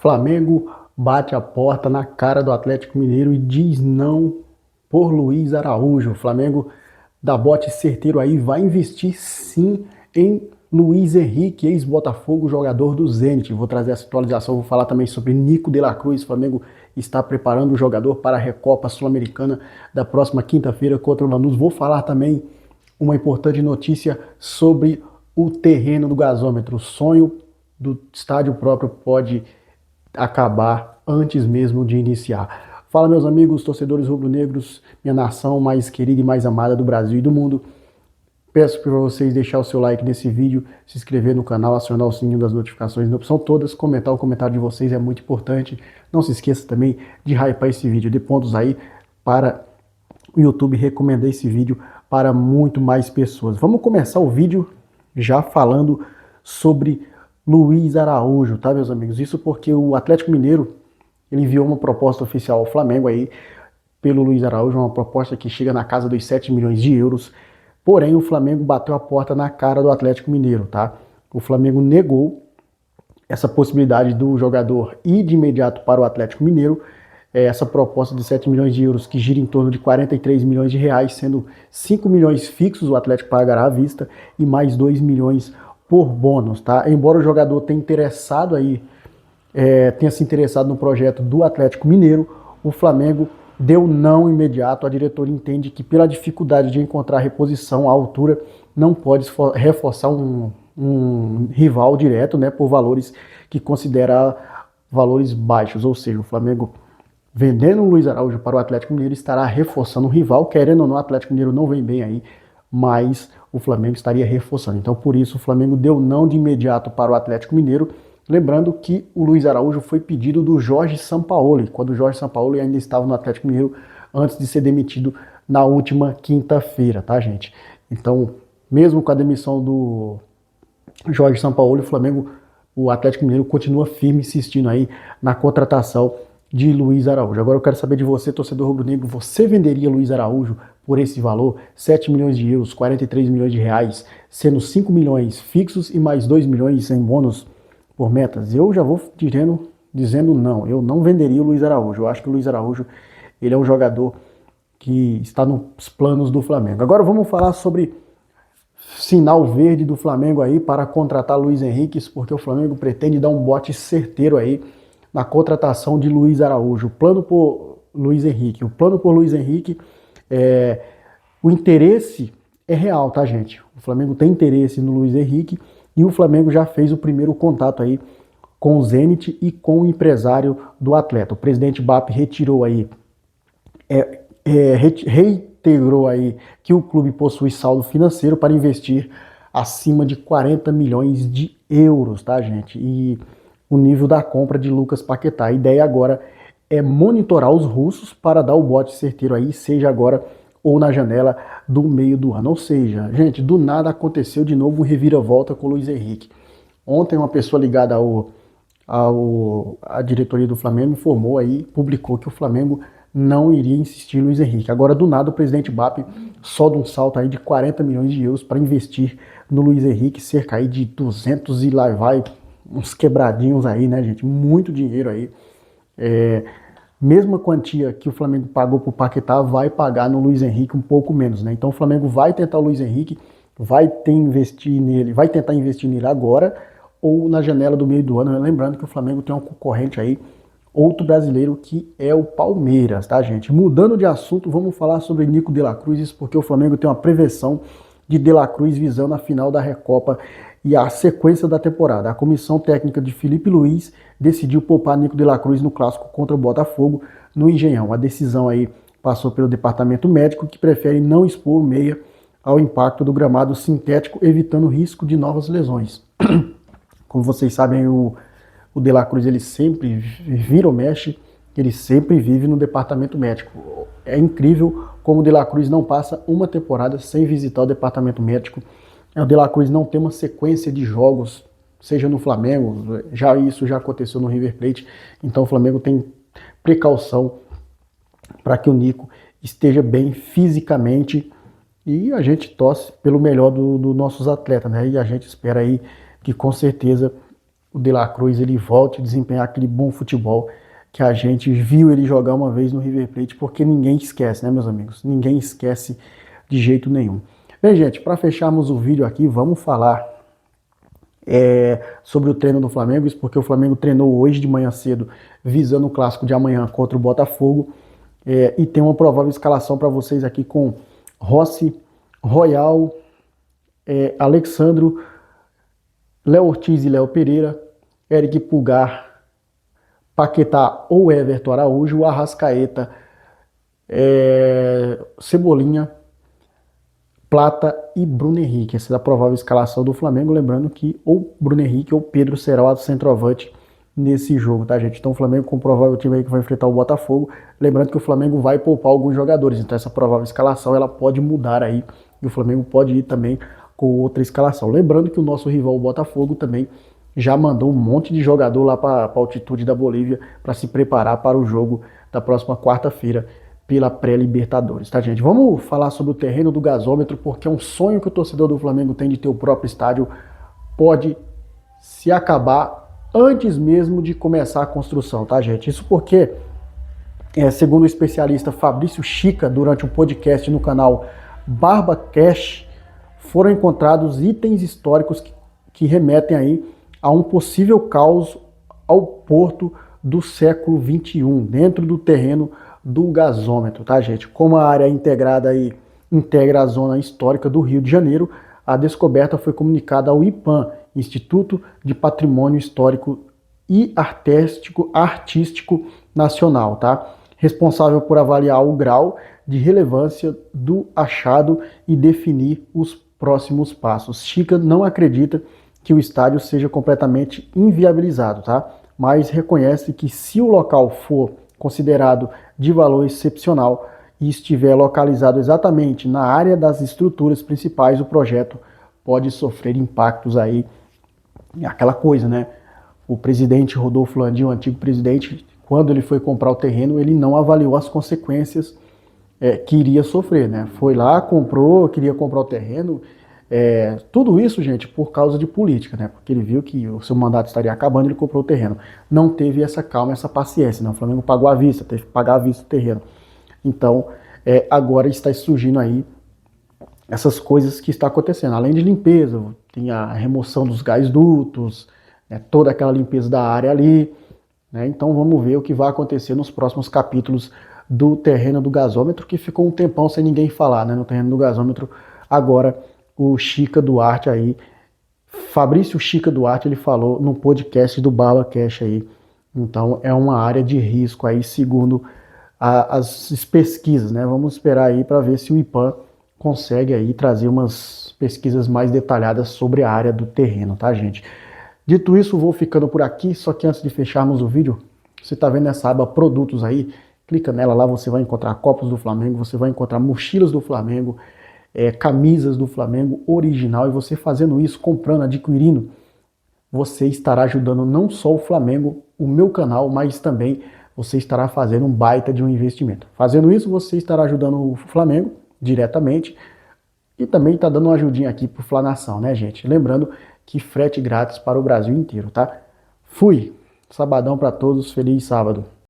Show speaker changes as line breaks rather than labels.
Flamengo bate a porta na cara do Atlético Mineiro e diz não por Luiz Araújo. O Flamengo dá bote certeiro aí, vai investir sim em Luiz Henrique, ex-Botafogo, jogador do Zenit. Vou trazer essa atualização, vou falar também sobre Nico de la Cruz. O Flamengo está preparando o jogador para a Recopa Sul-Americana da próxima quinta-feira contra o Lanús. Vou falar também uma importante notícia sobre o terreno do gasômetro. O sonho do estádio próprio pode acabar antes mesmo de iniciar. Fala, meus amigos, torcedores rubro-negros, minha nação mais querida e mais amada do Brasil e do mundo. Peço para vocês deixar o seu like nesse vídeo, se inscrever no canal, acionar o sininho das notificações na opção todas, comentar o comentário de vocês é muito importante. Não se esqueça também de hypar esse vídeo, dê pontos aí para o YouTube recomendar esse vídeo para muito mais pessoas. Vamos começar o vídeo já falando sobre Luiz Araújo, tá, meus amigos? Isso porque o Atlético Mineiro ele enviou uma proposta oficial ao Flamengo aí pelo Luiz Araújo, uma proposta que chega na casa dos 7 milhões de euros. Porém, o Flamengo bateu a porta na cara do Atlético Mineiro, tá? O Flamengo negou essa possibilidade do jogador ir de imediato para o Atlético Mineiro. Essa proposta de 7 milhões de euros que gira em torno de 43 milhões de reais, sendo 5 milhões fixos o Atlético pagará à vista e mais 2 milhões por bônus, tá? Embora o jogador tenha interessado aí, tenha se interessado no projeto do Atlético Mineiro, o Flamengo deu não imediato. A diretoria entende que pela dificuldade de encontrar reposição à altura, não pode reforçar um rival direto, né, por valores que considera valores baixos, ou seja, o Flamengo vendendo o Luiz Araújo para o Atlético Mineiro estará reforçando o rival, querendo ou não, o Atlético Mineiro não vem bem aí, mas o Flamengo estaria reforçando. Então, por isso, o Flamengo deu não de imediato para o Atlético Mineiro, lembrando que o Luiz Araújo foi pedido do Jorge Sampaoli, quando o Jorge Sampaoli ainda estava no Atlético Mineiro, antes de ser demitido na última quinta-feira, tá, gente? Então, mesmo com a demissão do Jorge Sampaoli, o Atlético Mineiro continua firme, insistindo aí na contratação de Luiz Araújo. Agora eu quero saber de você, torcedor rubro-negro, você venderia Luiz Araújo por esse valor? 7 milhões de euros, 43 milhões de reais, sendo 5 milhões fixos e mais 2 milhões em bônus por metas? Eu já vou dizendo não, eu não venderia o Luiz Araújo. Eu acho que o Luiz Araújo ele é um jogador que está nos planos do Flamengo. Agora vamos falar sobre sinal verde do Flamengo aí para contratar Luiz Henrique, porque o Flamengo pretende dar um bote certeiro aí na contratação de Luiz Araújo. O plano por Luiz Henrique, o interesse é real, tá, gente? O Flamengo tem interesse no Luiz Henrique e o Flamengo já fez o primeiro contato aí com o Zenit e com o empresário do atleta. O presidente BAP retirou aí, reiterou aí que o clube possui saldo financeiro para investir acima de 40 milhões de euros, tá, gente? E o nível da compra de Lucas Paquetá. A ideia agora é monitorar os russos para dar o bote certeiro aí, seja agora ou na janela do meio do ano. Ou seja, gente, do nada aconteceu de novo um reviravolta com o Luiz Henrique. Ontem uma pessoa ligada à diretoria do Flamengo informou aí, publicou que o Flamengo não iria insistir no Luiz Henrique. Agora, do nada, o presidente BAP solta um salto aí de 40 milhões de euros para investir no Luiz Henrique, cerca aí de 200 e lá vai, uns quebradinhos aí, né, gente? Muito dinheiro aí. Mesma quantia que o Flamengo pagou pro Paquetá, vai pagar no Luiz Henrique um pouco menos, né? Então o Flamengo vai tentar o Luiz Henrique, vai tentar investir nele agora ou na janela do meio do ano. Lembrando que o Flamengo tem um concorrente aí, outro brasileiro, que é o Palmeiras, tá, gente? Mudando de assunto, vamos falar sobre Nico de la Cruz, isso porque o Flamengo tem uma prevenção de la Cruz visando a final da Recopa e a sequência da temporada. A comissão técnica de Felipe Luiz decidiu poupar Nico de la Cruz no clássico contra o Botafogo no Engenhão. A decisão aí passou pelo departamento médico, que prefere não expor o meia ao impacto do gramado sintético, evitando o risco de novas lesões. Como vocês sabem, o de la Cruz ele sempre vira ou mexe, ele sempre vive no departamento médico. É incrível como o de la Cruz não passa uma temporada sem visitar o departamento médico. O de la Cruz não tem uma sequência de jogos, seja no Flamengo, isso já aconteceu no River Plate, então o Flamengo tem precaução para que o Nico esteja bem fisicamente e a gente torce pelo melhor dos nossos atletas, né? E a gente espera aí que com certeza o De La Cruz ele volte a desempenhar aquele bom futebol que a gente viu ele jogar uma vez no River Plate, porque ninguém esquece, né, meus amigos? Ninguém esquece de jeito nenhum. Bem, gente, para fecharmos o vídeo aqui, vamos falar sobre o treino do Flamengo, isso porque o Flamengo treinou hoje de manhã cedo, visando o clássico de amanhã contra o Botafogo, e tem uma provável escalação para vocês aqui com Rossi, Royal, Alexandro, Léo Ortiz e Léo Pereira, Eric Pulgar, Paquetá ou Everton Araújo, Arrascaeta, Cebolinha, Plata e Bruno Henrique. Essa é a provável escalação do Flamengo, lembrando que ou Bruno Henrique ou Pedro será o centroavante nesse jogo, tá, gente? Então o Flamengo com o provável time aí que vai enfrentar o Botafogo, lembrando que o Flamengo vai poupar alguns jogadores, então essa provável escalação ela pode mudar aí, e o Flamengo pode ir também com outra escalação. Lembrando que o nosso rival, o Botafogo, também já mandou um monte de jogador lá para a altitude da Bolívia para se preparar para o jogo da próxima quarta-feira pela pré-Libertadores, tá, gente? Vamos falar sobre o terreno do gasômetro, porque é um sonho que o torcedor do Flamengo tem de ter o próprio estádio, pode se acabar antes mesmo de começar a construção, tá, gente? Isso porque, segundo o especialista Fabrício Chica, durante um podcast no canal Barba Cash, foram encontrados itens históricos que remetem aí a um possível caos ao porto do século XXI, dentro do terreno do gasômetro, tá, gente? Como a área integrada aí integra a zona histórica do Rio de Janeiro, a descoberta foi comunicada ao IPAM, Instituto de Patrimônio Histórico e Artístico Nacional, tá? Responsável por avaliar o grau de relevância do achado e definir os próximos passos. Chica não acredita que o estádio seja completamente inviabilizado, tá? Mas reconhece que se o local for considerado de valor excepcional e estiver localizado exatamente na área das estruturas principais, o projeto pode sofrer impactos aí. Aquela coisa, né? O presidente Rodolfo Landim, o antigo presidente, quando ele foi comprar o terreno, ele não avaliou as consequências que iria sofrer, né? Foi lá, comprou, queria comprar o terreno. Tudo isso, gente, por causa de política, né? Porque ele viu que o seu mandato estaria acabando, ele comprou o terreno. Não teve essa calma, essa paciência, né? O Flamengo pagou à vista, teve que pagar à vista o terreno. Então, agora está surgindo aí essas coisas que está acontecendo. Além de limpeza, tem a remoção dos gás dutos, né? Toda aquela limpeza da área ali, né? Então vamos ver o que vai acontecer nos próximos capítulos do terreno do gasômetro, que ficou um tempão sem ninguém falar, né? No terreno do gasômetro, agora o Chica Duarte aí, Fabrício Chica Duarte, ele falou no podcast do Barba Cash aí. Então é uma área de risco aí, segundo as pesquisas, né? Vamos esperar aí para ver se o IPAM consegue aí trazer umas pesquisas mais detalhadas sobre a área do terreno, tá, gente? Dito isso, vou ficando por aqui, só que antes de fecharmos o vídeo, você tá vendo essa aba produtos aí? Clica nela lá, você vai encontrar copos do Flamengo, você vai encontrar mochilas do Flamengo, camisas do Flamengo original, e você fazendo isso, comprando, adquirindo, você estará ajudando não só o Flamengo, o meu canal, mas também você estará fazendo um baita de um investimento. Fazendo isso, você estará ajudando o Flamengo diretamente e também está dando uma ajudinha aqui pro Flanação, né, gente? Lembrando que frete grátis para o Brasil inteiro, tá? Fui! Sabadão para todos, feliz sábado!